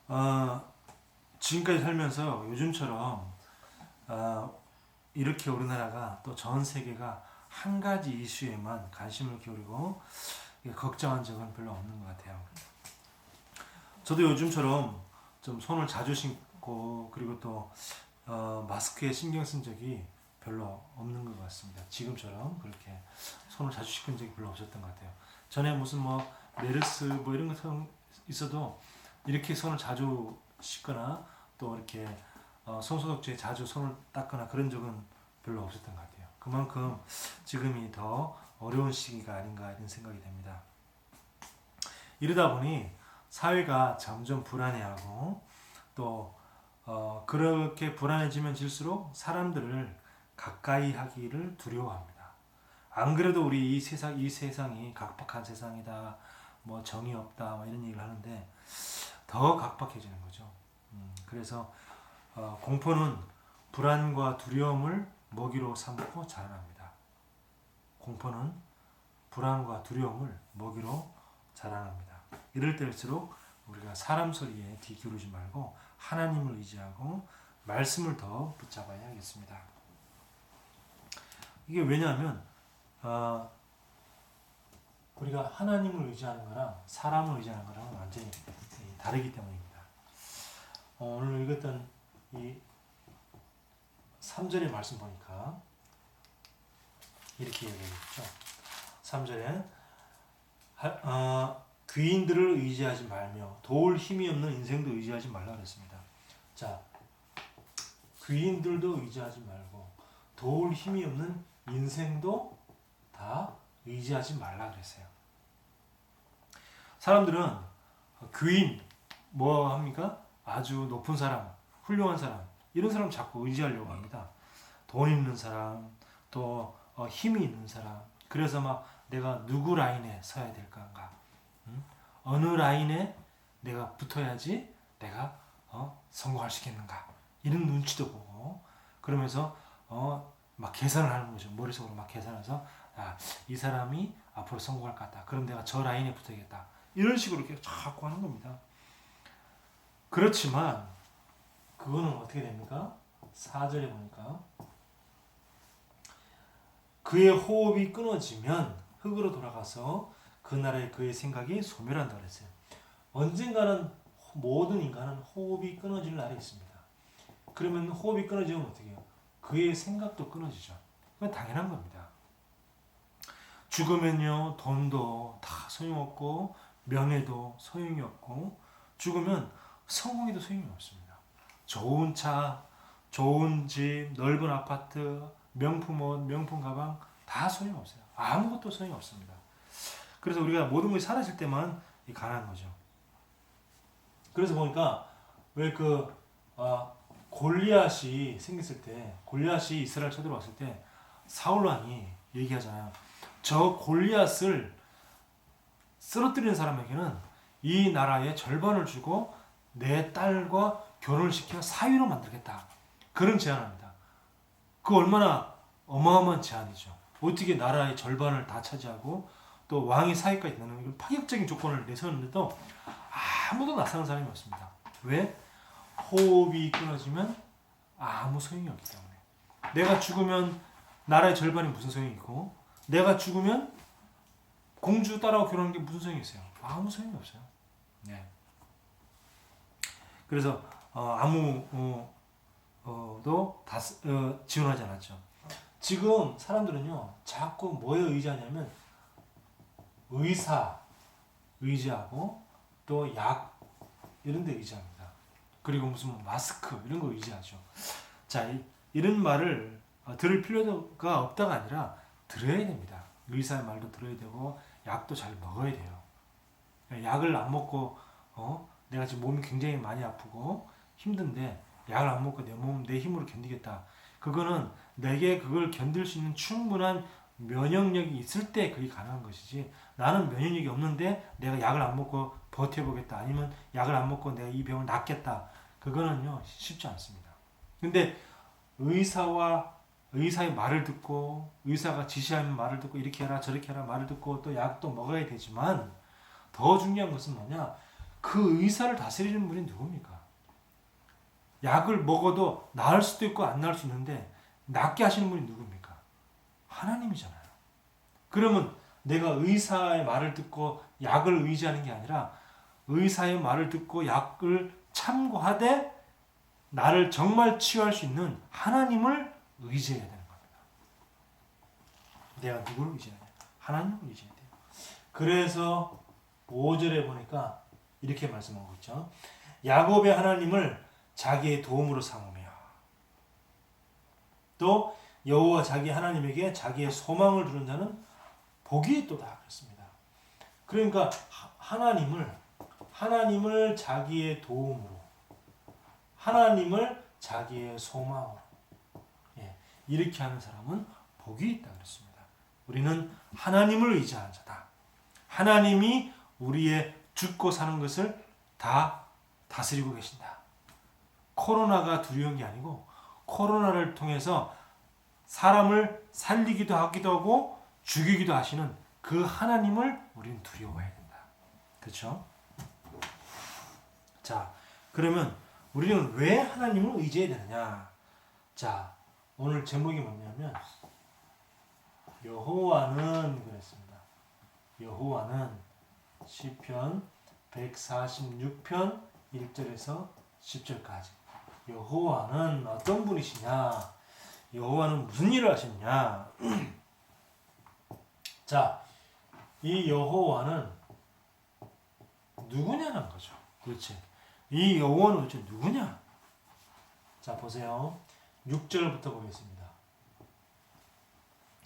어, 지금까지 살면서 요즘처럼 이렇게 우리나라가 또 전 세계가 한 가지 이슈에만 관심을 기울이고 걱정한 적은 별로 없는 것 같아요. 저도 요즘처럼 좀 손을 자주 씻고 그리고 또 마스크에 신경 쓴 적이 별로 없는 것 같습니다. 지금처럼 그렇게 손을 자주 씻은 적이 별로 없었던 것 같아요. 전에 무슨 뭐 메르스 뭐 이런 것 있어도 이렇게 손을 자주 씻거나 또 이렇게 손소독제에 자주 손을 닦거나 그런 적은 별로 없었던 것 같아요. 그만큼 지금이 더 어려운 시기가 아닌가 이런 생각이 됩니다. 이러다 보니 사회가 점점 불안해하고 또 그렇게 불안해지면 질수록 사람들을 가까이 하기를 두려워합니다. 안 그래도 우리 이 세상이 각박한 세상이다, 뭐 정이 없다, 뭐 이런 얘기를 하는데 더 각박해지는 거죠. 그래서 공포는 불안과 두려움을 먹이로 삼고 자라납니다. 공포는 불안과 두려움을 먹이로 자라납니다. 이럴 때일수록 우리가 사람 소리에 귀 기울이지 말고 하나님을 의지하고 말씀을 더 붙잡아야 하겠습니다. 이게 왜냐하면 우리가 하나님을 의지하는 거랑 사람을 의지하는 거랑 완전히 다르기 때문입니다. 오늘 읽었던 이 3절의 말씀 보니까 이렇게 얘기했죠. 3절에 귀인들을 의지하지 말며 도울 힘이 없는 인생도 의지하지 말라 그랬습니다. 자, 귀인들도 의지하지 말고 도울 힘이 없는 인생도 다 의지하지 말라 그랬어요. 사람들은 귀인 뭐 합니까? 아주 높은 사람, 훌륭한 사람 이런 사람 자꾸 의지하려고 합니다. 돈 있는 사람, 또 힘이 있는 사람. 그래서 막 내가 누구 라인에 서야 될까인가? 어느 라인에 내가 붙어야지 내가 성공할 수 있겠는가? 이런 눈치도 보고 그러면서 막 계산을 하는 거죠. 머릿속으로 막 계산해서 이 사람이 앞으로 성공할 것 같다. 그럼 내가 저 라인에 붙어야겠다. 이런 식으로 이렇게 자꾸 하는 겁니다. 그렇지만 그거는 어떻게 됩니까? 4절에 보니까 그의 호흡이 끊어지면 흙으로 돌아가서 그 나라의 그의 생각이 소멸한다 그랬어요. 언젠가는 모든 인간은 호흡이 끊어질 날이 있습니다. 그러면 호흡이 끊어지면 어떻게 해요? 그의 생각도 끊어지죠. 그건 당연한 겁니다. 죽으면요 돈도 다 소용없고 명예도 소용이 없고 죽으면 성공에도 소용이 없습니다. 좋은 차, 좋은 집, 넓은 아파트, 명품 옷, 명품 가방 다 소용없어요. 아무것도 소용이 없습니다. 그래서 우리가 모든 것이 사라질 때만 가능한 거죠. 그래서 보니까 왜 골리앗이 생겼을 때, 골리앗이 이스라엘 쳐들어왔을 때 사울 왕이 얘기하잖아요. 저 골리앗을 쓰러뜨리는 사람에게는 이 나라의 절반을 주고 내 딸과 결혼을 시켜 사위로 만들겠다. 그런 제안합니다. 그 얼마나 어마어마한 제안이죠. 어떻게 나라의 절반을 다 차지하고 또 왕이 사위까지 되는 파격적인 조건을 내세웠는데도 아무도 나서는 사람이 없습니다. 왜? 호흡이 끊어지면 아무 소용이 없기 때문에. 내가 죽으면 나라의 절반이 무슨 소용이 있고 내가 죽으면 공주 딸하고 결혼하는 게 무슨 소용이 있어요? 아무 소용이 없어요. 네. 그래서 아무도 지원하지 않았죠. 지금 사람들은요 자꾸 뭐에 의지하냐면 의사 의지하고 또 약 이런 데 의지합니다. 그리고 무슨 마스크 이런 거 의지하죠. 자, 이런 말을 들을 필요가 없다가 아니라 들어야 됩니다. 의사의 말도 들어야 되고 약도 잘 먹어야 돼요. 약을 안 먹고 내가 지금 몸이 굉장히 많이 아프고 힘든데 약을 안 먹고 내 몸 내 힘으로 견디겠다. 그거는 내게 그걸 견딜 수 있는 충분한 면역력이 있을 때 그게 가능한 것이지 나는 면역력이 없는데 내가 약을 안 먹고 버텨보겠다 아니면 약을 안 먹고 내가 이 병을 낫겠다 그거는요 쉽지 않습니다. 근데 의사의 말을 듣고 의사가 지시하는 말을 듣고 이렇게 해라 저렇게 해라 말을 듣고 또 약도 먹어야 되지만 더 중요한 것은 뭐냐 그 의사를 다스리는 분이 누굽니까? 약을 먹어도 나을 수도 있고 안 나을 수 있는데 낫게 하시는 분이 누굽니까? 하나님이잖아요. 그러면 내가 의사의 말을 듣고 약을 의지하는 게 아니라 의사의 말을 듣고 약을 참고하되 나를 정말 치유할 수 있는 하나님을 의지해야 되는 겁니다. 내가 누구를 의지해야 돼요? 하나님을 의지해야 돼요. 그래서 5절에 보니까 이렇게 말씀하고 있죠. 야곱의 하나님을 자기의 도움으로 삼으며 또 여호와 자기 하나님에게 자기의 소망을 두는 자는 복이 있도다 그랬습니다. 그러니까 하나님을 자기의 도움으로, 하나님을 자기의 소망으로, 이렇게 하는 사람은 복이 있다 그랬습니다. 우리는 하나님을 의지하는 자다. 하나님이 우리의 죽고 사는 것을 다 다스리고 계신다. 코로나가 두려운 게 아니고 코로나를 통해서 사람을 살리기도 하기도 하고 죽이기도 하시는 그 하나님을 우리는 두려워해야 된다. 그렇죠? 자, 그러면 우리는 왜 하나님을 의지해야 되느냐? 자, 오늘 제목이 뭐냐면 여호와는 그랬습니다. 여호와는 시편 146편 1절에서 10절까지 여호와는 어떤 분이시냐? 여호와는 무슨 일을 하셨냐? 자, 이 여호와는 누구냐는 거죠. 그렇지. 이 여호와는 도대체 누구냐? 자, 보세요. 6절부터 보겠습니다.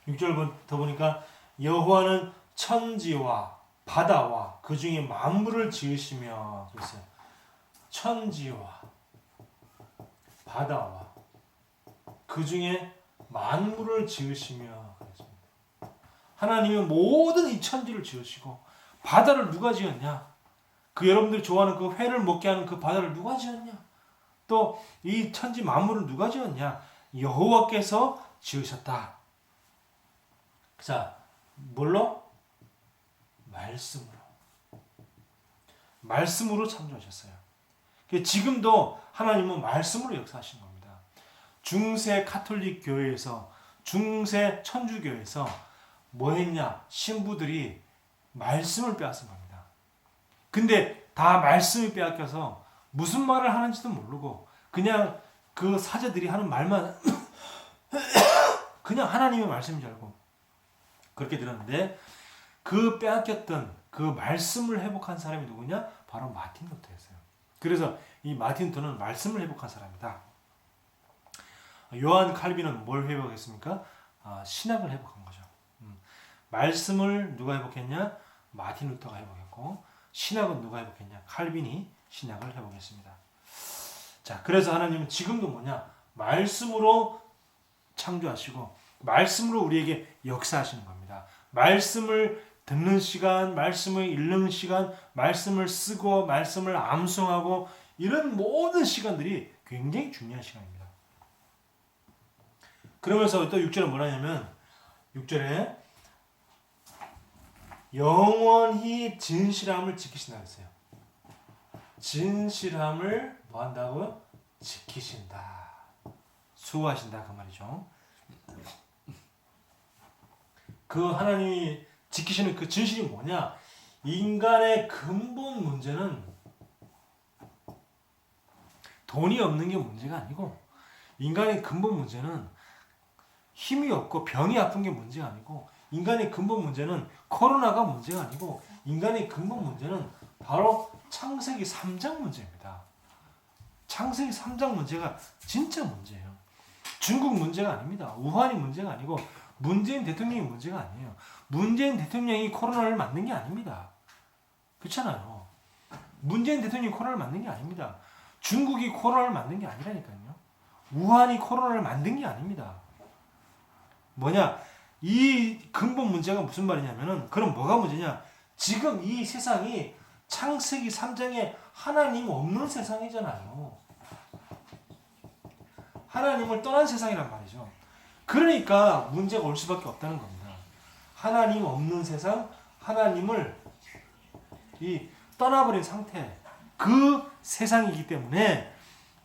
6절부터 보니까 여호와는 천지와 바다와 그 중에 만물을 지으시며 그랬어요. 천지와 바다와 그 중에 만물을 지으시며 그랬습니다. 하나님은 모든 이 천지를 지으시고 바다를 누가 지었냐? 그 여러분들이 좋아하는 그 회를 먹게 하는 그 바다를 누가 지었냐? 또 이 천지 만물을 누가 지었냐? 여호와께서 지으셨다. 자, 뭘로? 말씀으로 창조하셨어요. 지금도 하나님은 말씀으로 역사하시는 겁니다. 중세 카톨릭 교회에서 중세 천주교에서 뭐 했냐? 신부들이 말씀을 빼앗은 겁니다. 근데 다 말씀이 빼앗겨서 무슨 말을 하는지도 모르고 그냥 그 사제들이 하는 말만 그냥 하나님의 말씀인 줄 알고 그렇게 들었는데 그 빼앗겼던 그 말씀을 회복한 사람이 누구냐? 바로 마틴 루터였어요. 그래서 이 마틴 루터는 말씀을 회복한 사람이다. 요한 칼빈은 뭘 회복했습니까? 신학을 회복한 거죠. 말씀을 누가 회복했냐? 마틴 루터가 회복했고 신학은 누가 회복했냐? 칼빈이 신학을 회복했습니다. 자, 그래서 하나님은 지금도 뭐냐? 말씀으로 창조하시고 말씀으로 우리에게 역사하시는 겁니다. 말씀을 듣는 시간, 말씀을 읽는 시간, 말씀을 쓰고 말씀을 암송하고 이런 모든 시간들이 굉장히 중요한 시간입니다. 그러면서 또 6절에 뭐라 하냐면 6절에 영원히 진실함을 지키신다 했어요. 진실함을 뭐 한다고? 지키신다. 수호하신다 그 말이죠. 그 하나님이 지키시는 그 진실이 뭐냐? 인간의 근본 문제는 돈이 없는 게 문제가 아니고 인간의 근본 문제는 힘이 없고 병이 아픈 게 문제가 아니고 인간의 근본 문제는 코로나가 문제가 아니고 인간의 근본 문제는 바로 창세기 3장 문제입니다. 창세기 3장 문제가 진짜 문제예요. 중국 문제가 아닙니다. 우한이 문제가 아니고 문재인 대통령이 문제가 아니에요. 문재인 대통령이 코로나를 만든 게 아닙니다. 그렇잖아요. 문재인 대통령이 코로나를 만든 게 아닙니다. 중국이 코로나를 만든 게 아니라니까요. 우한이 코로나를 만든 게 아닙니다. 뭐냐? 이 근본 문제가 무슨 말이냐면은 그럼 뭐가 문제냐? 지금 이 세상이 창세기 3장에 하나님 없는 세상이잖아요. 하나님을 떠난 세상이란 말이죠. 그러니까 문제가 올 수밖에 없다는 겁니다. 하나님 없는 세상, 하나님을 이 떠나버린 상태, 그 세상이기 때문에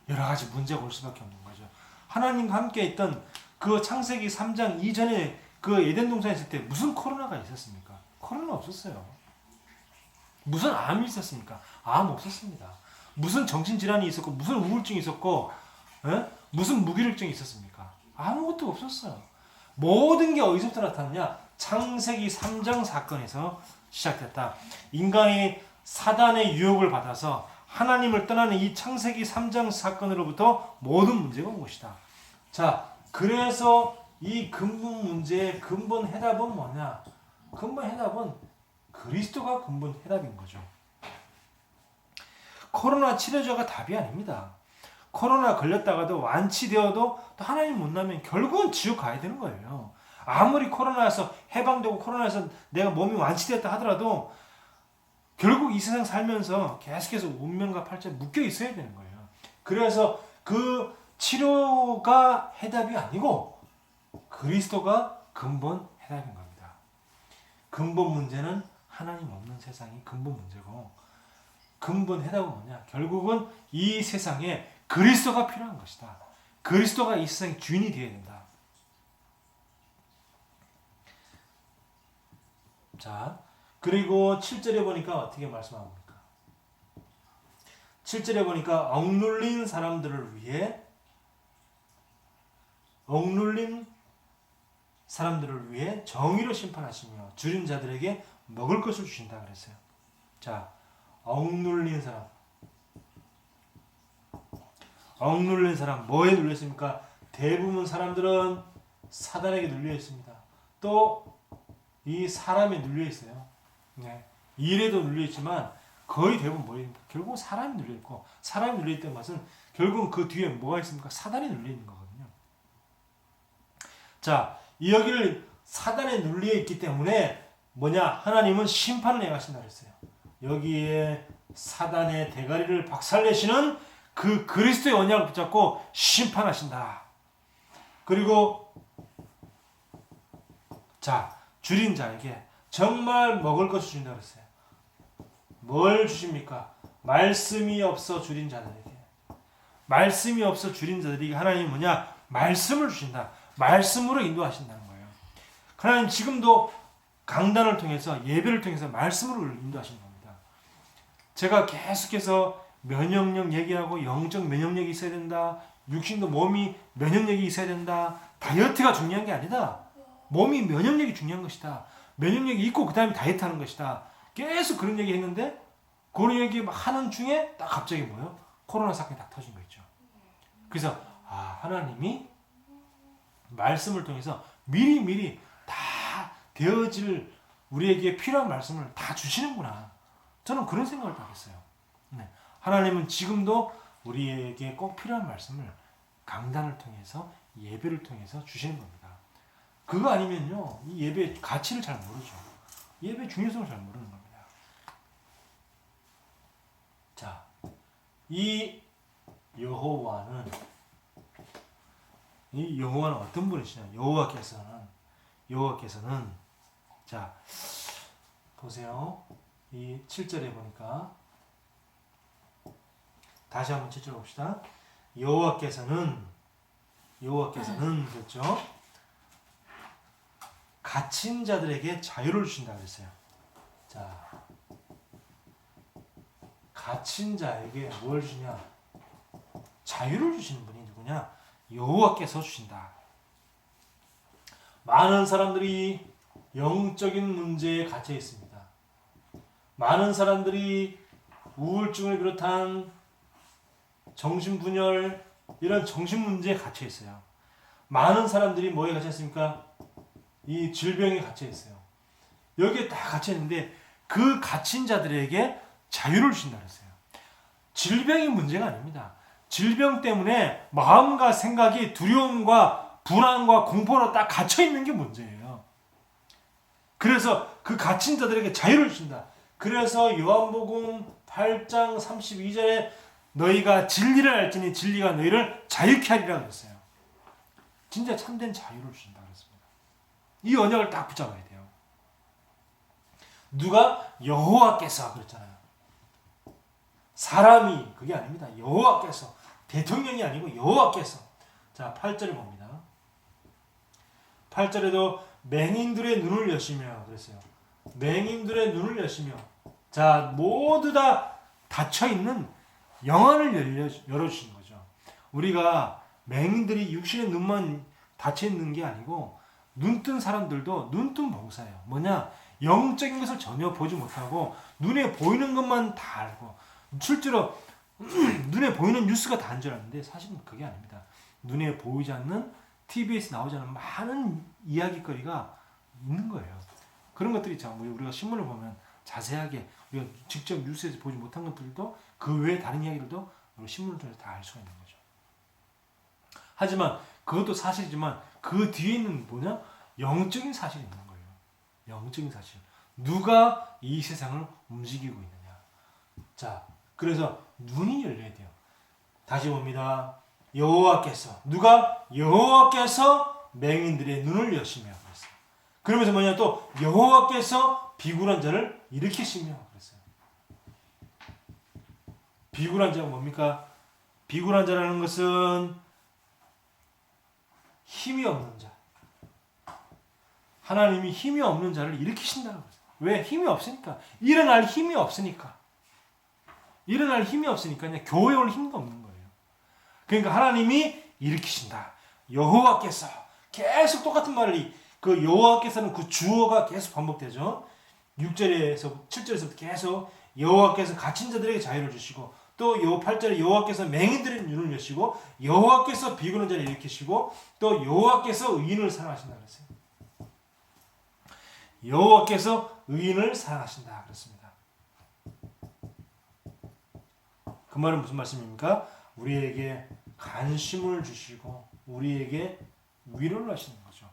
여러 가지 문제가 올 수밖에 없는 거죠. 하나님과 함께 있던 그 창세기 3장 이전에 그 에덴 동산에 있을 때 무슨 코로나가 있었습니까? 코로나 없었어요. 무슨 암이 있었습니까? 암 없었습니다. 무슨 정신질환이 있었고 무슨 우울증이 있었고 무슨 무기력증이 있었습니까? 아무것도 없었어요. 모든 게 어디서부터 나타났냐? 창세기 3장 사건에서 시작됐다. 인간이 사단의 유혹을 받아서 하나님을 떠나는 이 창세기 3장 사건으로부터 모든 문제가 온 것이다. 자, 그래서 이 근본 문제의 근본 해답은 뭐냐? 근본 해답은 그리스도가 근본 해답인 거죠. 코로나 치료제가 답이 아닙니다. 코로나 걸렸다가도 완치되어도 또 하나님 못 나면 결국은 지옥 가야 되는 거예요. 아무리 코로나에서 해방되고 코로나에서 내가 몸이 완치됐다 하더라도 결국 이 세상 살면서 계속해서 운명과 팔자에 묶여 있어야 되는 거예요. 그래서 그 치료가 해답이 아니고 그리스도가 근본 해답인 겁니다. 근본 문제는 하나님 없는 세상이 근본 문제고 근본 해답은 뭐냐? 결국은 이 세상에 그리스도가 필요한 것이다. 그리스도가 이 세상의 주인이 되어야 된다. 자, 그리고 7절에 보니까 어떻게 말씀합니까? 7절에 보니까 억눌린 사람들을 위해 정의로 심판하시며 줄인 자들에게 먹을 것을 주신다 그랬어요. 자, 억눌린 사람 뭐에 눌려 있습니까? 대부분 사람들은 사단에게 눌려 있습니다. 또 이 사람에 눌려 있어요. 네. 일에도 눌려 있지만 거의 대부분 뭐입니까? 결국 사람이 눌려 있고 사람이 눌려 있다는 것은 결국은 그 뒤에 뭐가 있습니까? 사단이 눌려 있는 거거든요. 자, 여기를 사단에 눌려 있기 때문에 뭐냐? 하나님은 심판을 행하신다 그랬어요. 여기에 사단의 대가리를 박살내시는 그 그리스도의 언약을 붙잡고 심판하신다. 그리고 자, 줄인 자에게 정말 먹을 것을 주신다 그랬어요. 뭘 주십니까? 말씀이 없어 줄인 자들에게. 말씀이 없어 줄인 자들에게 하나님이 뭐냐? 말씀을 주신다. 말씀으로 인도하신다는 거예요. 하나님 지금도 강단을 통해서 예배를 통해서 말씀으로 인도하시는 겁니다. 제가 계속해서 면역력 얘기하고 영적 면역력이 있어야 된다. 육신도 몸이 면역력이 있어야 된다. 다이어트가 중요한 게 아니다. 몸이 면역력이 중요한 것이다. 면역력이 있고 그 다음에 다이어트 하는 것이다. 계속 그런 얘기 했는데 그런 얘기 하는 중에 딱 갑자기 뭐예요? 코로나 사건이 딱 터진 거 있죠. 그래서 하나님이 말씀을 통해서 미리 다 되어질 우리에게 필요한 말씀을 다 주시는구나. 저는 그런 생각을 딱 했어요. 네. 하나님은 지금도 우리에게 꼭 필요한 말씀을 강단을 통해서 예배를 통해서 주시는 겁니다. 그거 아니면요, 이 예배의 가치를 잘 모르죠. 예배의 중요성을 잘 모르는 겁니다. 자, 이 여호와는 어떤 분이시냐? 여호와께서는 자, 보세요. 이 7절에 보니까 다시 한번 7절 봅시다. 여호와께서는 그렇죠? 갇힌 자들에게 자유를 주신다 그랬어요. 자, 갇힌 자에게 뭘 주냐? 자유를 주시는 분이 누구냐? 여호와께서 주신다. 많은 사람들이 영적인 문제에 갇혀 있습니다. 많은 사람들이 우울증을 비롯한 정신분열, 이런 정신문제에 갇혀 있어요. 많은 사람들이 뭐에 갇혀 있습니까? 이 질병에 갇혀 있어요. 여기에 다 갇혀 있는데 그 갇힌 자들에게 자유를 주신다 그랬어요. 질병이 문제가 아닙니다. 질병 때문에 마음과 생각이 두려움과 불안과 공포로 딱 갇혀 있는 게 문제예요. 그래서 그 갇힌 자들에게 자유를 주신다. 그래서 요한복음 8장 32절에 너희가 진리를 알지니 진리가 너희를 자유케 하리라 그랬어요. 진짜 참된 자유를 주신다 그랬습니다. 이 언약을 딱 붙잡아야 돼요. 누가? 여호와께서 그랬잖아요. 사람이 그게 아닙니다. 여호와께서 대통령이 아니고 여호와께서. 자 8절에 봅니다. 8절에도 맹인들의 눈을 여시며 그랬어요. 맹인들의 눈을 여시며 자 모두 다 닫혀있는 영안을 열어주신 거죠. 우리가 맹인들이 육신의 눈만 닫혀있는 게 아니고 눈뜬 사람들도 눈뜬 봉사예요. 뭐냐? 영적인 것을 전혀 보지 못하고 눈에 보이는 것만 다 알고 실제로 눈에 보이는 뉴스가 다인 줄 알았는데 사실은 그게 아닙니다. 눈에 보이지 않는 TV에서 나오지 않는 많은 이야기거리가 있는 거예요. 그런 것들이 참 우리가 신문을 보면 자세하게 우리가 직접 뉴스에서 보지 못한 것들도 그 외에 다른 이야기들도 우리가 신문을 통해서 다 알 수가 있는 거죠. 하지만 그것도 사실이지만 그 뒤에 있는 뭐냐? 영적인 사실이 있는 거예요. 영적인 사실. 누가 이 세상을 움직이고 있느냐. 자, 그래서 눈이 열려야 돼요. 다시 봅니다. 여호와께서 누가? 여호와께서 맹인들의 눈을 여시며 그랬어요. 그러면서 뭐냐 또 여호와께서 비굴한 자를 일으키시며 그랬어요. 비굴한 자가 뭡니까? 비굴한 자라는 것은 힘이 없는 자. 하나님이 힘이 없는 자를 일으키신다고 그랬어요. 왜? 힘이 없으니까. 일어날 힘이 없으니까. 일어날 힘이 없으니까 그냥 교회 올 힘도 없는 거예요. 그러니까 하나님이 일으키신다. 여호와께서 계속 똑같은 말을 그 여호와께서는 그 주어가 계속 반복되죠. 6절에서 7절에서부터 계속 여호와께서 갇힌 자들에게 자유를 주시고 또 8절에 여호와께서 맹인들의 눈을 여시고 여호와께서 비굴한 자를 일으키시고 또 여호와께서 의인을 사랑하신다 그랬어요. 여호와께서 의인을 사랑하신다 그랬습니다. 그 말은 무슨 말씀입니까? 우리에게 관심을 주시고 우리에게 위로를 하시는 거죠.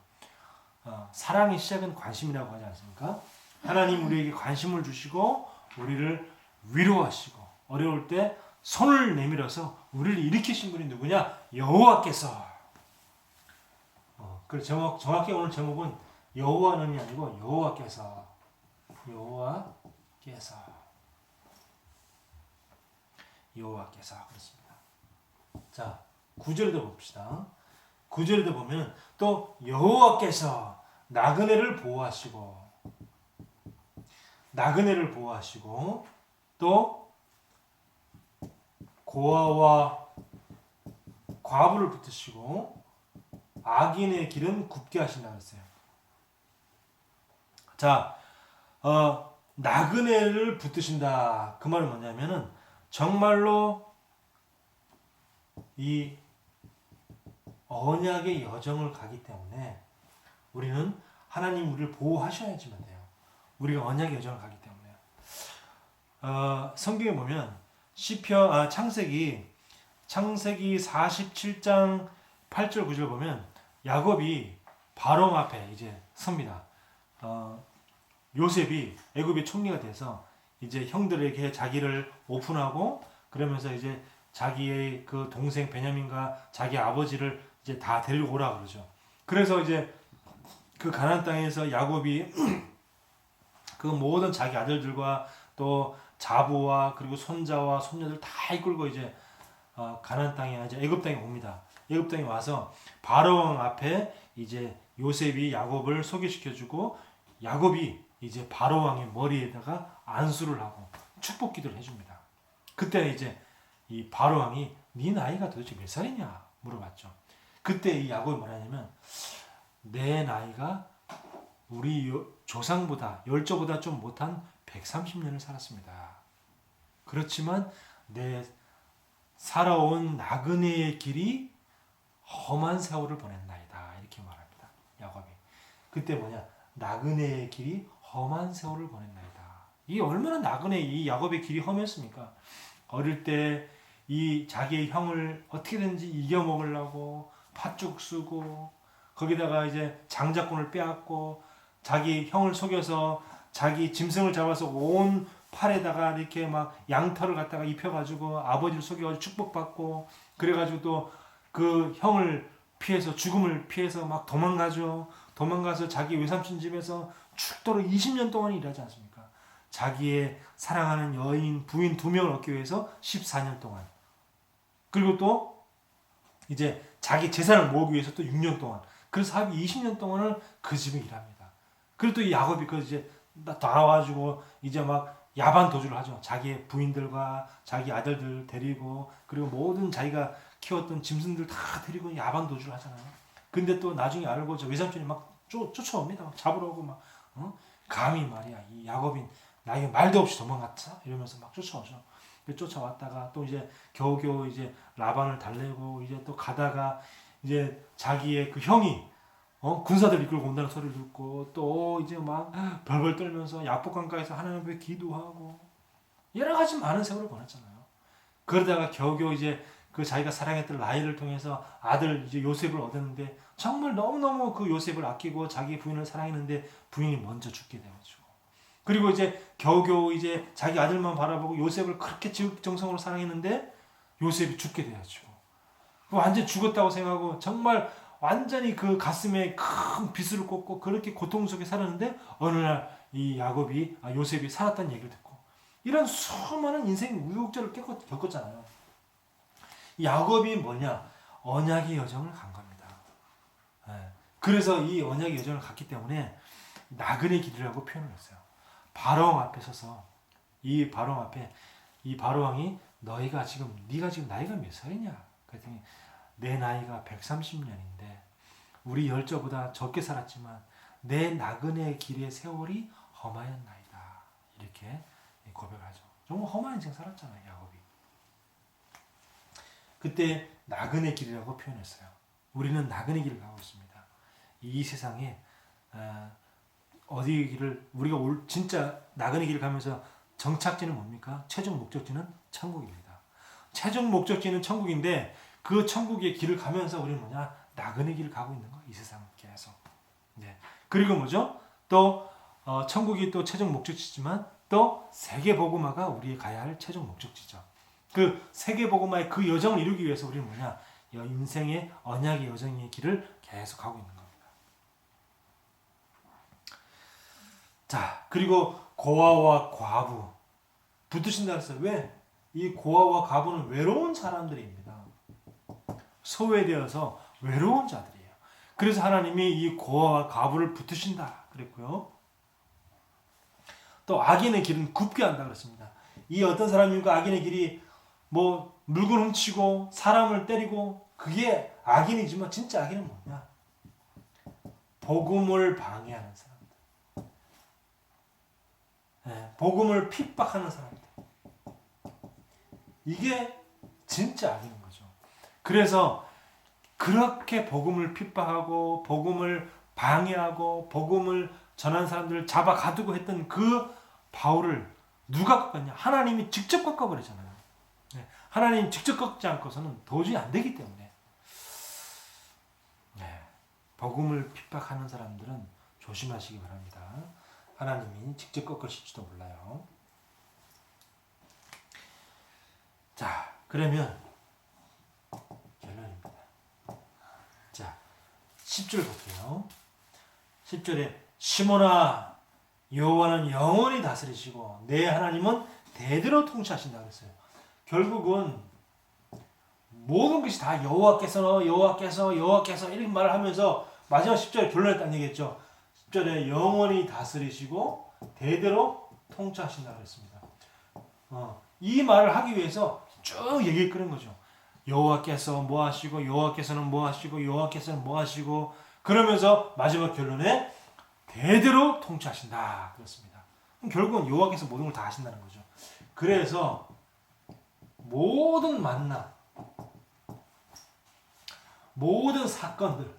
사랑의 시작은 관심이라고 하지 않습니까? 하나님 우리에게 관심을 주시고 우리를 위로하시고 어려울 때 손을 내밀어서 우리를 일으키신 분이 누구냐? 여호와께서. 그래서 정확히 오늘 제목은 여호와는이 아니고 여호와께서. 여호와께서 그렇습니다. 자 9절에도 봅시다. 9절에도 보면 또 여호와께서 나그네를 보호하시고 또 고아와 과부를 붙으시고 악인의 길은 굽게 하신다고 했어요. 자, 나그네를 붙으신다. 그 말은 뭐냐면은 정말로 이 언약의 여정을 가기 때문에 우리는 하나님 우리를 보호하셔야지만 돼요. 우리가 언약의 여정을 가기 때문에. 성경에 보면 창세기 47장 8절 9절 보면 야곱이 바로 앞에 이제 섭니다. 요셉이 애굽의 총리가 돼서 이제 형들에게 자기를 오픈하고 그러면서 이제 자기의 그 동생 베냐민과 자기 아버지를 이제 다 데리고 오라 그러죠. 그래서 이제 그 가나안 땅에서 야곱이 그 모든 자기 아들들과 또 자부와 그리고 손자와 손녀들 다 이끌고 이제 가나안 땅에 이제 애굽 땅에 옵니다. 애굽 땅에 와서 바로왕 앞에 이제 요셉이 야곱을 소개시켜주고 야곱이 이제 바로왕의 머리에다가 안수를 하고 축복기도를 해줍니다. 그때 이제 이 바로왕이 네 나이가 도대체 몇 살이냐 물어봤죠. 그때 이 야곱이 뭐라냐면 내 나이가 우리 조상보다 열조보다 좀 못한 130년을 살았습니다. 그렇지만 내 살아온 나그네의 길이 험한 세월을 보냈나이다. 이렇게 말합니다. 야곱이. 그때 뭐냐? 나그네의 길이 험한 세월을 보냈나이다. 이 얼마나 이 야곱의 길이 험했습니까? 어릴 때 이 자기의 형을 어떻게든지 이겨먹으려고 팥죽 쓰고 거기다가 이제 장자권을 빼앗고 자기 형을 속여서 자기 짐승을 잡아서 온 팔에다가 이렇게 막 양털을 갖다가 입혀가지고 아버지를 속여가지고 축복받고 그래가지고 또 그 형을 피해서 죽음을 피해서 막 도망가서 자기 외삼촌 집에서 죽도록 20년 동안 일하지 않습니까? 자기의 사랑하는 여인, 부인 2명을 얻기 위해서 14년 동안, 그리고 또 이제 자기 재산을 모으기 위해서 또 6년 동안, 그래서 합 20년 동안을 그 집에 일합니다. 그리고 또 이 야곱이 그 이제 나와가지고 이제 막 야반 도주를 하죠. 자기의 부인들과 자기 아들들 데리고, 그리고 모든 자기가 키웠던 짐승들 다 데리고 야반 도주를 하잖아요. 근데 또 나중에 알고 저 외삼촌이 막 쫓아옵니다. 막 잡으러 오고 막, 감히 말이야, 이 야곱인 나에게 말도 없이 도망갔다 이러면서 막 쫓아오죠. 쫓아왔다가 또 이제 겨우겨우 이제 라반을 달래고, 이제 또 가다가 이제 자기의 그 형이 군사들 이끌고 온다는 소리를 듣고, 또 이제 막 벌벌 떨면서 야복강가에서 하나님 앞에 기도하고 여러 가지 많은 세월을 보냈잖아요. 그러다가 겨우겨우 이제 그 자기가 사랑했던 라헬을 통해서 아들 이제 요셉을 얻었는데, 정말 너무너무 그 요셉을 아끼고 자기 부인을 사랑했는데 부인이 먼저 죽게 되어가지고, 그리고 이제 겨우겨우 이제 자기 아들만 바라보고 요셉을 그렇게 지극정성으로 사랑했는데 요셉이 죽게 되어가지고, 완전 죽었다고 생각하고 정말 완전히 그 가슴에 큰 비수를 꽂고 그렇게 고통 속에 살았는데, 어느 날 이 야곱이 요셉이 살았다는 얘기를 듣고, 이런 수많은 인생 우여곡절을 겪었잖아요. 야곱이 뭐냐? 언약의 여정을 간 겁니다. 그래서 이 언약의 여정을 갔기 때문에 나그네 길이라고 표현을 했어요. 바로왕 앞에 서서, 이 바로왕 앞에 이 바로왕이 네가 지금 나이가 몇 살이냐? 그랬더니 내 나이가 130년인데 우리 열조보다 적게 살았지만 내 나그네 길의 세월이 험하였나이다. 이렇게 고백하죠. 정말 험한 인생 살았잖아요, 야곱이. 그때 나그네 길이라고 표현했어요. 우리는 나그네 길을 가고 있습니다. 이 세상에 어디 길을 우리가 진짜 나그네 길을 가면서 정착지는 뭡니까? 최종 목적지는 천국입니다. 최종 목적지는 천국인데 그 천국의 길을 가면서 우리는 뭐냐? 나그네 길을 가고 있는 거예요. 이 세상 계속. 네. 그리고 뭐죠? 또 천국이 또 최종 목적지지만 또 세계복음화가 우리의 가야 할 최종 목적지죠. 그 세계복음화의 그 여정을 이루기 위해서 우리는 뭐냐? 인생의 언약의 여정의 길을 계속 가고 있는 겁니다. 자, 그리고 고아와 과부 붙으신다 그랬어요. 왜? 이 고아와 과부는 외로운 사람들입니다. 소외되어서 외로운 자들이에요. 그래서 하나님이 이 고아와 과부를 붙으신다 그랬고요. 또 악인의 길은 굽게 한다 그랬습니다. 이 어떤 사람입니까? 악인의 길이 뭐 물건 훔치고 사람을 때리고, 그게 악인이지만 진짜 악인은 뭐냐? 복음을 방해하는 사람들. 네, 복음을 핍박하는 사람들. 이게 진짜 악인인 거죠. 그래서 그렇게 복음을 핍박하고 복음을 방해하고 복음을 전한 사람들을 잡아 가두고 했던 그 바울을 누가 꺾었냐? 하나님이 직접 꺾어버리잖아요. 네, 하나님 직접 꺾지 않고서는 도저히 안 되기 때문에, 네, 복음을 핍박하는 사람들은 조심하시기 바랍니다. 하나님이 직접 꺾으실지도 몰라요. 자, 그러면 결론입니다. 자, 10절 볼게요. 10절에 시몬아, 여호와는 영원히 다스리시고 내 하나님은 대대로 통치하신다 그랬어요. 결국은 모든 것이 다 여호와께서 이렇게 말을 하면서 마지막 10절에 결론했다는 얘기했죠. 10절에 영원히 다스리시고 대대로 통치하신다 그랬습니다. 이 말을 하기 위해서 쭉 얘기를 끄는 거죠. 여호와께서 뭐 하시고 여호와께서는 뭐 하시고 여호와께서는 뭐 하시고, 그러면서 마지막 결론에 대대로 통치하신다 그렇습니다. 그럼 결국은 여호와께서 모든 걸 다 하신다는 거죠. 그래서 모든 만남, 모든 사건들,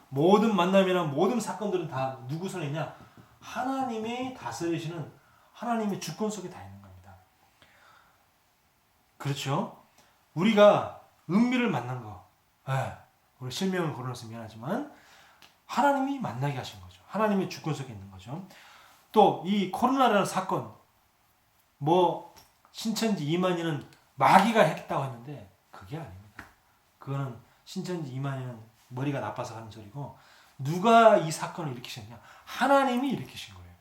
모든 만남이나 모든 사건들은 다 누구 손에 있냐? 하나님이 다스리시는 하나님의 주권 속에 다 있는 겁니다. 그렇죠? 우리가 은밀을 만난 거, 우리 실명을 거론해서 미안하지만 하나님이 만나게 하신 거죠. 하나님의 주권 속에 있는 거죠. 또 이 코로나라는 사건, 뭐 신천지 이만희는 마귀가 했다고 했는데 그게 아닙니다. 그거는 신천지 이만희는 머리가 나빠서 하는 소리고, 누가 이 사건을 일으키셨냐? 하나님이 일으키신 거예요.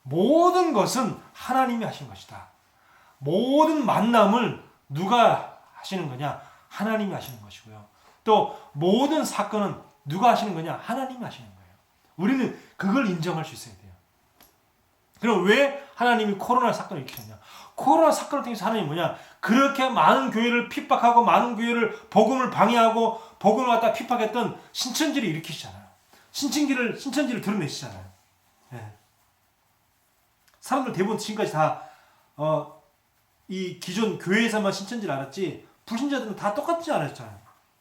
모든 것은 하나님이 하신 것이다. 모든 만남을 누가 하시는 거냐? 하나님이 하시는 것이고요. 또 모든 사건은 누가 하시는 거냐? 하나님이 하시는 거예요. 우리는 그걸 인정할 수 있어야 돼요. 그럼 왜 하나님이 코로나 사건을 일으키셨냐? 코로나 사건을 통해서 하나님이 뭐냐? 그렇게 많은 교회를 핍박하고 많은 교회를 복음을 방해하고 복음을 갖다 핍박했던 신천지를 일으키시잖아요. 신천지를 드러내시잖아요. 네. 사람들 대부분 지금까지 다 이 기존 교회에서만 신천지를 알았지 불신자들은 다 똑같지 않았잖아요.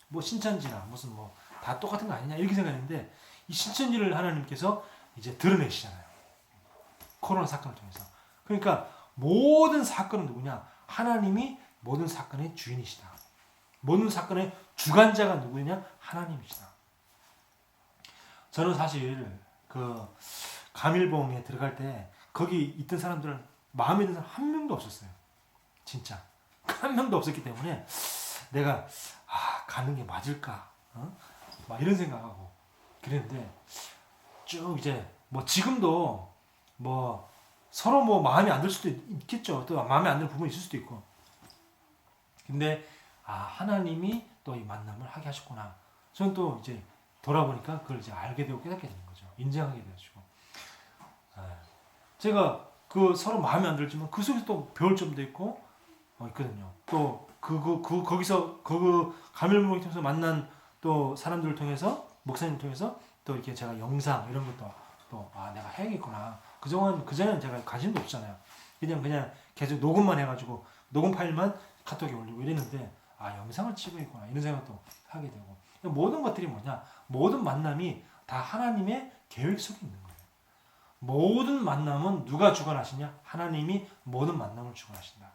뭐 신천지나 무슨 뭐 다 똑같은 거 아니냐 이렇게 생각했는데 이 신천지를 하나님께서 이제 드러내시잖아요. 코로나 사건을 통해서. 그러니까 모든 사건은 누구냐? 하나님이 모든 사건의 주인이시다. 모든 사건의 주관자가 누구냐? 하나님이시다. 저는 사실 그 감일봉에 들어갈 때 거기 있던 사람들은 마음에 드는 사람 한 명도 없었어요. 진짜 한 명도 없었기 때문에 내가 가는 게 맞을까? 막 이런 생각하고 그랬는데 쭉 이제 뭐 지금도 뭐 서로 뭐 마음에 안 들 수도 있겠죠. 또 마음에 안 드는 부분이 있을 수도 있고. 근데 하나님이 또 이 만남을 하게 하셨구나. 저는 또 이제 돌아보니까 그걸 이제 알게 되고 깨닫게 되는 거죠. 인정하게 되어지고. 제가 그 서로 마음에 안 들지만 그 속에서 또 배울 점도 있고 있거든요. 또 거기서 그 감일봉을 통해서 만난 또 사람들을 통해서 목사님을 통해서 또 이렇게 제가 영상 이런 것도 또 내가 해야겠구나. 그전에는 제가 관심도 없잖아요. 그냥 계속 녹음만 해가지고 녹음 파일만 카톡에 올리고 이랬는데 영상을 찍어야겠구나 이런 생각도 하게 되고 모든 것들이 뭐냐? 모든 만남이 다 하나님의 계획 속에 있는 거예요. 모든 만남은 누가 주관하시냐? 하나님이 모든 만남을 주관하신다.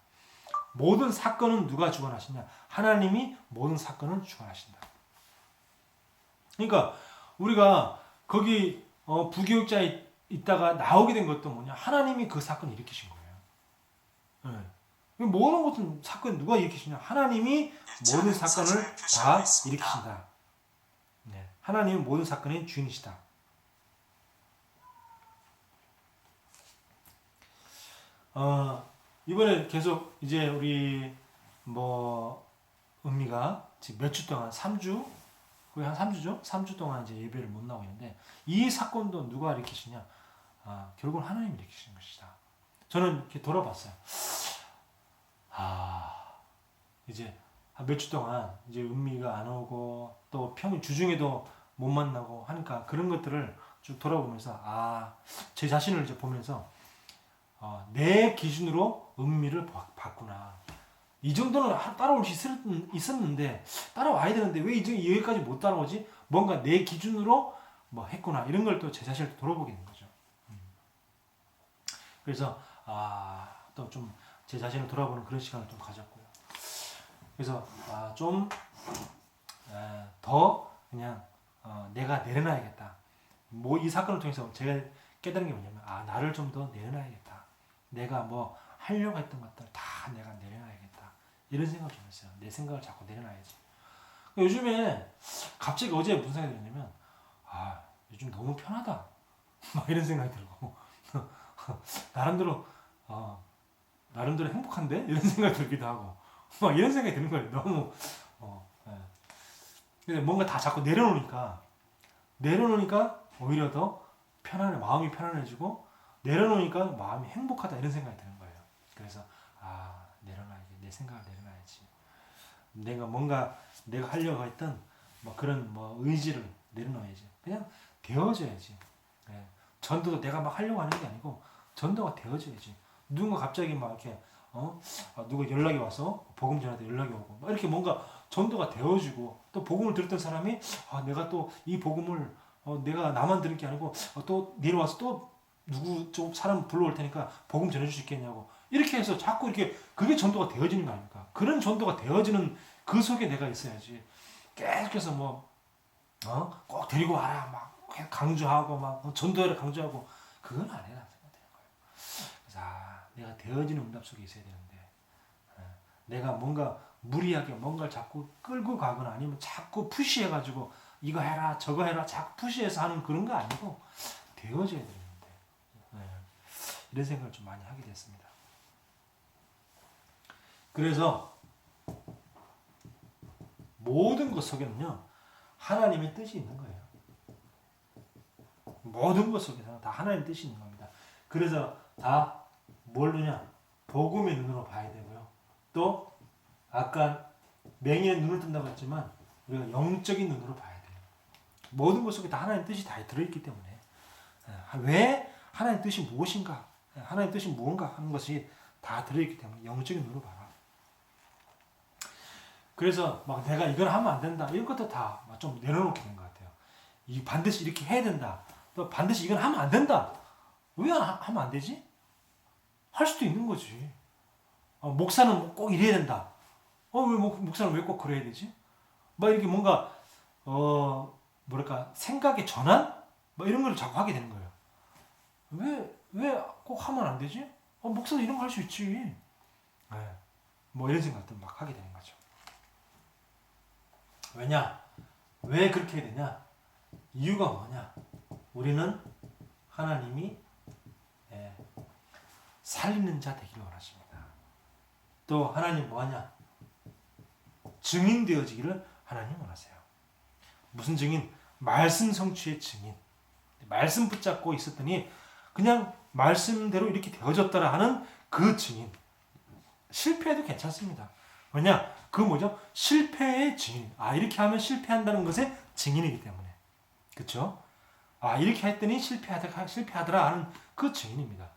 모든 사건은 누가 주관하시냐? 하나님이 모든 사건을 주관하신다. 그러니까 우리가 거기 부교육자에 있다가 나오게 된 것도 뭐냐? 하나님이 그 사건을 일으키신 거예요. 네. 모든 것은 사건 누가 일으키시냐? 하나님이 모든 사건을 다 일으키신다. 네. 하나님은 모든 사건의 주인이시다. 이번에 계속 이제 우리 은미가 지금 몇 주 동안 3주 거의 한 3주죠? 3주 동안 이제 예배를 못 나오고 있는데 이 사건도 누가 일으키시냐? 결국은 하나님이 일으키시는 것이다. 저는 이렇게 돌아봤어요. 이제 한 몇 주 동안 이제 은미가 안 오고 또 평일 주중에도 못 만나고 하니까 그런 것들을 쭉 돌아보면서 제 자신을 이제 보면서 내 기준으로 은미를 봤구나. 이 정도는 따라올 수 있었는데 따라와야 되는데 왜 여기까지 못 따라오지? 뭔가 내 기준으로 뭐 했구나. 이런 걸 또 제 자신을 돌아보게 되는 거죠. 그래서 또 좀 제 자신을 돌아보는 그런 시간을 좀 가졌고요. 그래서 좀 더 그냥 내가 내려놔야겠다. 이 사건을 통해서 제가 깨달은 게 뭐냐면 나를 좀 더 내려놔야겠다. 내가 뭐 하려고 했던 것들 다 내가 내려놔야겠다. 이런 생각을 좀 했어요. 내 생각을 자꾸 내려놔야지. 요즘에 갑자기 어제 무슨 생각이 들었냐면 요즘 너무 편하다. 막 이런 생각이 들고 나름대로 행복한데? 이런 생각이 들기도 하고 막 이런 생각이 드는 거예요. 너무 근데 뭔가 다 자꾸 내려놓으니까 오히려 더 마음이 편안해지고 내려놓으니까 마음이 행복하다 이런 생각이 드는 거예요. 그래서 내려놔야지. 내 생각을 내려놔야지. 내가 하려고 했던 그런 의지를 내려놔야지. 그냥 되어져야지. 전도도 내가 막 하려고 하는 게 아니고 전도가 되어져야지. 누군가 갑자기 막 이렇게 누가 연락이 와서 복음 전할 때 연락이 오고 막 이렇게 뭔가 전도가 되어지고 또 복음을 들었던 사람이 내가 또 이 복음을 내가 나만 들은 게 아니고 또 내려와서 또 누구 좀 사람 불러올 테니까 복음 전해줄 수 있겠냐고 이렇게 해서 자꾸 이렇게 그게 전도가 되어지는 거 아닙니까? 그런 전도가 되어지는 그 속에 내가 있어야지. 계속해서 꼭 데리고 와라 막 강조하고 막 전도해라 강조하고 그건 아니라 생각되는 거예요. 그래서 내가 되어지는 응답 속에 있어야 되는데 내가 뭔가 무리하게 뭔가를 자꾸 끌고 가거나 아니면 자꾸 푸시해가지고 이거 해라 저거 해라 자꾸 푸시해서 하는 그런 거 아니고 되어져야 되는데 이런 생각을 좀 많이 하게 됐습니다. 그래서 모든 것 속에는요 하나님의 뜻이 있는 거예요. 모든 것 속에서는 다 하나님의 뜻이 있는 겁니다. 그래서 다 뭘로냐? 복음의 눈으로 봐야 되고요. 또 아까 맹인의 눈을 뜬다고 했지만 우리가 영적인 눈으로 봐야 돼요. 모든 것 속에 다 하나님의 뜻이 다 들어있기 때문에 왜 하나님의 뜻이 무엇인가? 하나님의 뜻이 무언가 하는 것이 다 들어있기 때문에 영적인 눈으로 봐라. 그래서 막 내가 이걸 하면 안 된다 이런 것도 다 좀 내려놓게 된 것 같아요. 이 반드시 이렇게 해야 된다. 또 반드시 이건 하면 안 된다. 왜 하면 안 되지? 할 수도 있는 거지. 목사는 꼭 이래야 된다. 왜 목사는 왜 꼭 그래야 되지? 막 이렇게 뭔가 뭐랄까 생각의 전환? 뭐 이런 걸 자꾸 하게 되는 거예요. 왜 꼭 하면 안 되지? 목사도 이런 거 할 수 있지. 네. 뭐 이런 생각들 막 하게 되는 거죠. 왜냐? 왜 그렇게 되냐? 이유가 뭐냐? 우리는 하나님이 살리는 자 되기를 원하십니다. 또 하나님 뭐하냐? 증인 되어지기를 하나님 원하세요. 무슨 증인? 말씀 성취의 증인. 말씀 붙잡고 있었더니 그냥 말씀대로 이렇게 되어졌더라 하는 그 증인. 실패해도 괜찮습니다. 왜냐? 그 뭐죠? 실패의 증인. 이렇게 하면 실패한다는 것의 증인이기 때문에. 그렇죠? 이렇게 했더니 실패하더라 하는 그 증인입니다.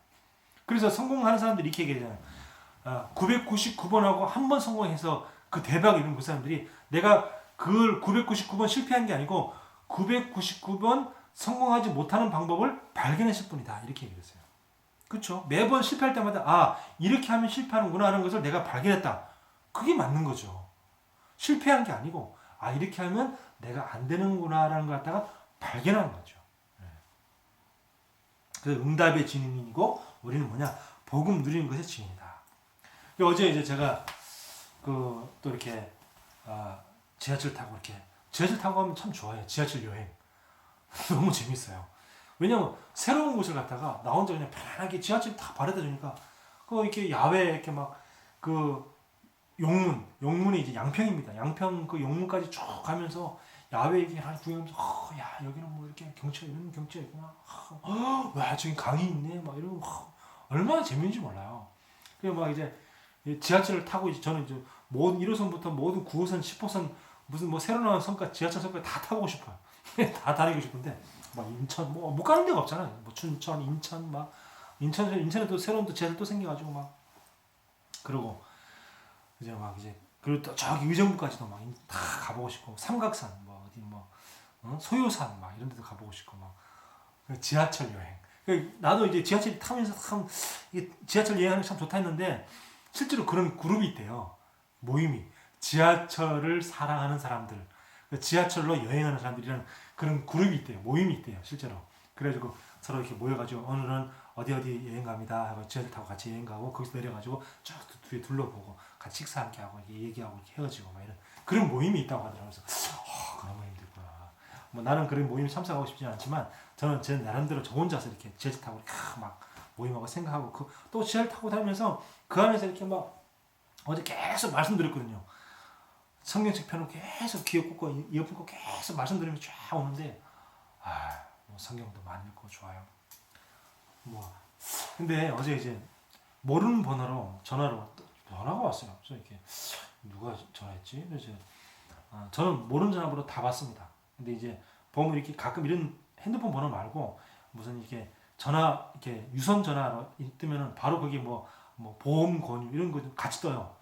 그래서 성공하는 사람들이 이렇게 얘기하잖아요. 999번하고 한 번 성공해서 그 대박 이룬 그 사람들이 내가 그걸 999번 실패한 게 아니고 999번 성공하지 못하는 방법을 발견했을 뿐이다. 이렇게 얘기했어요. 그렇죠? 매번 실패할 때마다 이렇게 하면 실패하는구나 하는 것을 내가 발견했다. 그게 맞는 거죠. 실패한 게 아니고 이렇게 하면 내가 안 되는구나 라는 걸 갖다가 발견하는 거죠. 그래서 응답의 증인이고 우리는 뭐냐? 복음 누리는 것의 증인이다. 어제 이제 제가 또 이렇게 지하철 타고 가면 참 좋아요. 지하철 여행 너무 재밌어요. 왜냐면 새로운 곳을 갔다가 나 혼자 그냥 편하게 지하철 다 바래다 주니까 이렇게 야외 이렇게 막 용문이 이제 양평입니다. 양평 그 용문까지 쭉 가면서 야외 이렇게 구경하면서 야 여기는 뭐 이렇게 이런 경치가 있구나. 와 저기 강이 있네. 막 이러고 얼마나 재밌는지 몰라요. 그래서 막 이제 지하철을 타고 이제 저는 이제 모든 1호선부터 모든 9호선, 10호선 무슨 뭐 새로 나온 선까지 지하철 선까지 다 타보고 싶어요. 다 다니고 싶은데 막 인천 못 가는 데가 없잖아요. 뭐 춘천, 인천 막 인천에 또 새로운 또 지하철 또 생겨가지고 막 그러고 그리고 또 저기 의정부까지도 막 다 가보고 싶고 삼각산 뭐 어디 뭐 소요산 막 이런 데도 가보고 싶고 막 지하철 여행. 나도 이제 지하철 타면서 참 지하철 여행하는 게 참 좋다 했는데 실제로 그런 그룹이 있대요. 모임이 지하철을 사랑하는 사람들, 지하철로 여행하는 사람들이라는 그런 그룹이 있대요. 모임이 있대요. 실제로. 그래가지고 서로 이렇게 모여가지고 오늘은 어디 여행 갑니다 하고 지하철 타고 같이 여행 가고 거기서 내려가지고 쭉 뒤에 둘러보고 같이 식사 함께 하고 얘기하고 이렇게 헤어지고 막 이런 그런 모임이 있다고 하더라고요. 그래서 그런 모임도 있구나. 뭐 나는 그런 모임에 참석하고 싶지는 않지만 저는 제 나름대로 저 혼자서 이렇게 지하철 타고 막 모임하고 생각하고 또 지하철 타고 다니면서 그 안에서 이렇게 막 어제 계속 말씀드렸거든요. 성경책 펴놓고 계속 귀에 꽂고 이어폰 꽂고 계속 말씀드리면서 쫙 오는데 뭐 성경도 많이 읽고 좋아요. 근데 어제 이제 모르는 번호로 전화가 왔어요. 그래서 이렇게 누가 전화했지? 그래서 저는 모르는 전화번호 다 받습니다. 근데 이제 보면 이렇게 가끔 이런 핸드폰 번호 말고 무슨 이렇게 전화 이렇게 유선 전화로 뜨면은 바로 거기 뭐 보험 권유 이런 거 같이 떠요.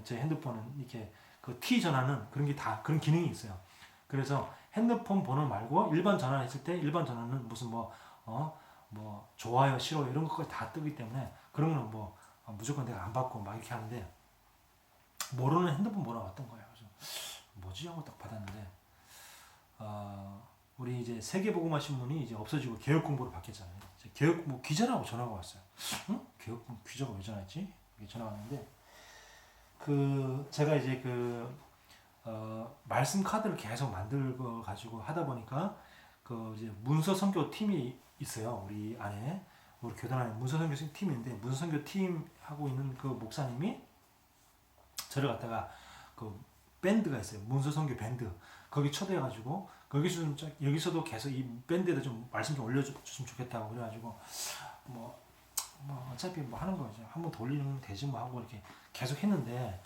제 핸드폰은 이렇게 그 T 전화는 그런 게 다 그런 기능이 있어요. 그래서 핸드폰 번호 말고 일반 전화 했을 때 일반 전화는 무슨 뭐 좋아요, 싫어요 이런 것까지 다 뜨기 때문에 그런 거는 무조건 내가 안 받고 막 이렇게 하는데 모르는 핸드폰 번호가 왔던 거예요. 그래서 뭐지 하고 딱 받았는데 우리 이제 세계복음화 신문이 이제 없어지고 개혁공보로 바뀌었잖아요. 개혁공보 기자라고 전화가 왔어요. 응? 개혁공보 기자가 왜 전화했지? 이게 전화 왔는데 제가 이제 말씀 카드를 계속 만들고 가지고 하다 보니까 이제 문서 선교 팀이 있어요. 우리 안에 우리 교단 안에 문서선교 팀인데 문서선교 팀 하고 있는 그 목사님이 저를 갖다가 그 밴드가 있어요. 문서선교 밴드. 거기 초대해가지고 여기서도 계속 이 밴드에다 좀 말씀 좀 올려줬으면 좋겠다고 그래가지고 뭐 어차피 뭐 하는 거죠. 한번 더 올리면 되지 뭐 하고 이렇게 계속 했는데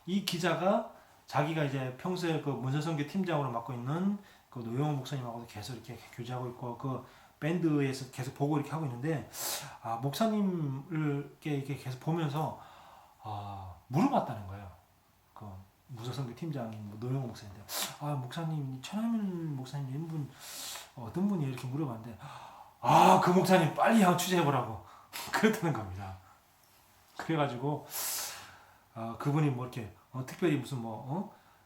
이 기자가 자기가 이제 평소에 그 문서선교 팀장으로 맡고 있는 그 노영호 목사님하고도 계속 이렇게 교제하고 있고 그 밴드에서 계속 보고 이렇게 하고 있는데 목사님을 이렇게 계속 보면서 물어봤다는 거예요. 그 문서선교 팀장인 노영호 목사님인데 목사님 천하면 목사님 이분 어떤 분이 이렇게 물어봤는데 그 목사님 빨리 한번 취재해보라고 그랬다는 겁니다. 그래가지고 그분이 뭐 이렇게 특별히 무슨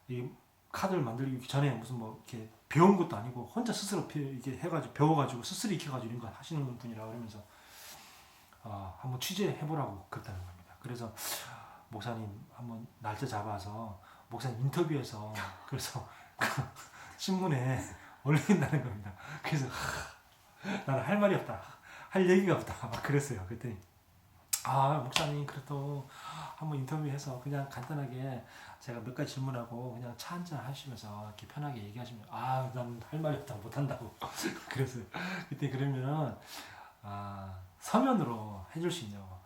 이 카드를 만들기 전에 무슨 뭐 이렇게 배운 것도 아니고 혼자 스스로 이렇게 해가지고 배워가지고 스스로 익혀가지고 이런 거 하시는 분이라 그러면서 한번 취재해보라고 그랬다는 겁니다. 그래서 목사님 한번 날짜 잡아서 목사님 인터뷰해서 그래서 신문에 올린다는 겁니다. 그래서 나는 할 말이 없다, 할 얘기가 없다 막 그랬어요. 그랬더니 목사님 그래도 한번 인터뷰해서 그냥 간단하게 제가 몇 가지 질문하고 그냥 차 한잔 하시면서 이렇게 편하게 얘기하시면 난 할 말이 없다 못한다고 그랬어요. 그때 그러면은 서면으로 해줄 수 있냐고.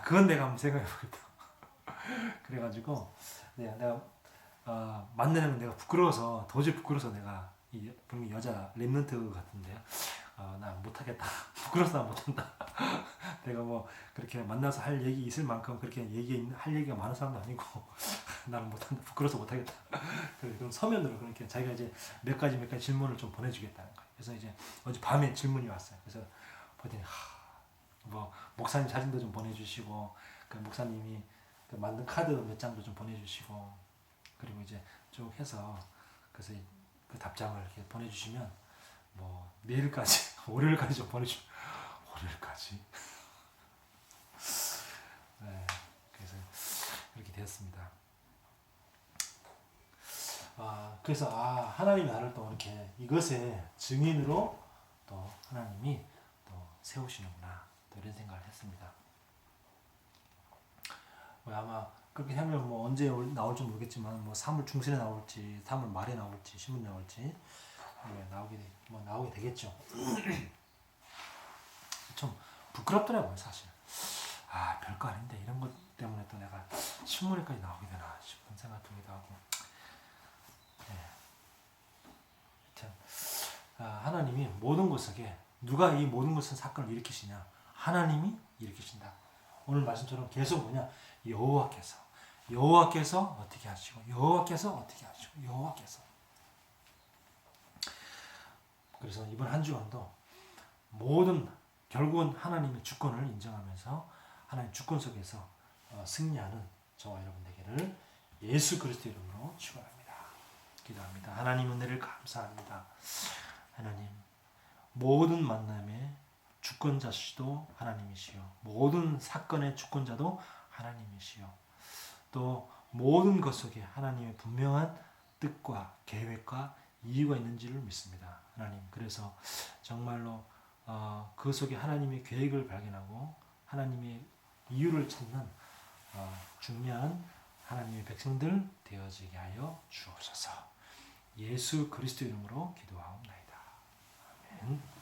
그건 내가 한번 생각해 보겠다. 그래가지고 내가 만나는 내가 부끄러워서 도저히 부끄러워서 내가 분명히 여자 랩런트 같은데 나 못하겠다. 부끄러워서 나 못한다. 내가 뭐 그렇게 만나서 할 얘기 있을 만큼 그렇게 할 얘기가 많은 사람도 아니고 나는 못한다. 부끄러워서 못하겠다. 그럼 서면으로 그렇게 자기가 이제 몇 가지 질문을 좀 보내주겠다는 거예요. 그래서 이제 어제 밤에 질문이 왔어요. 그래서 보더니 뭐 목사님 사진도 좀 보내주시고 그 목사님이 그 만든 카드 몇 장도 좀 보내주시고 그리고 이제 쭉 해서 그래서 그 답장을 이렇게 보내주시면 뭐 내일까지 월요일까지 좀 보내주면 월요일까지 네, 그래서 그렇게 되었습니다. 그래서 하나님이 나를 또 이렇게 이것의 증인으로 또 하나님이 또 세우시는구나 또 이런 생각을 했습니다. 아마 그렇게 하면 뭐 언제 나올지 모르겠지만 뭐 3월 중순에 나올지 3월 말에 나올지 신문 나올지 나오게 되겠죠. 좀 부끄럽더라고요 사실. 별거 아닌데 이런 것 때문에 또 내가 신문에까지 나오게 되나 싶은 생각 들기도 하고. 참 하나님이 모든 것 속에 누가 이 모든 것은 사건을 일으키시냐? 하나님이 일으키신다. 오늘 말씀처럼 계속 여호와께서 어떻게 하시고 여호와께서 그래서 이번 한 주간도 결국은 하나님의 주권을 인정하면서 하나님 주권 속에서 승리하는 저와 여러분 되기를 예수 그리스도 이름으로 축원합니다. 기도합니다. 하나님 은혜를 감사합니다. 하나님 모든 만남의 주권자시도 하나님이시요 모든 사건의 주권자도 하나님이시요 또 모든 것 속에 하나님의 분명한 뜻과 계획과 이유가 있는지를 믿습니다. 하나님 그래서 정말로 그 속에 하나님의 계획을 발견하고 하나님의 이유를 찾는 중요한 하나님의 백성들 되어지게 하여 주옵소서. 예수 그리스도 이름으로 기도하옵나이다. 아멘.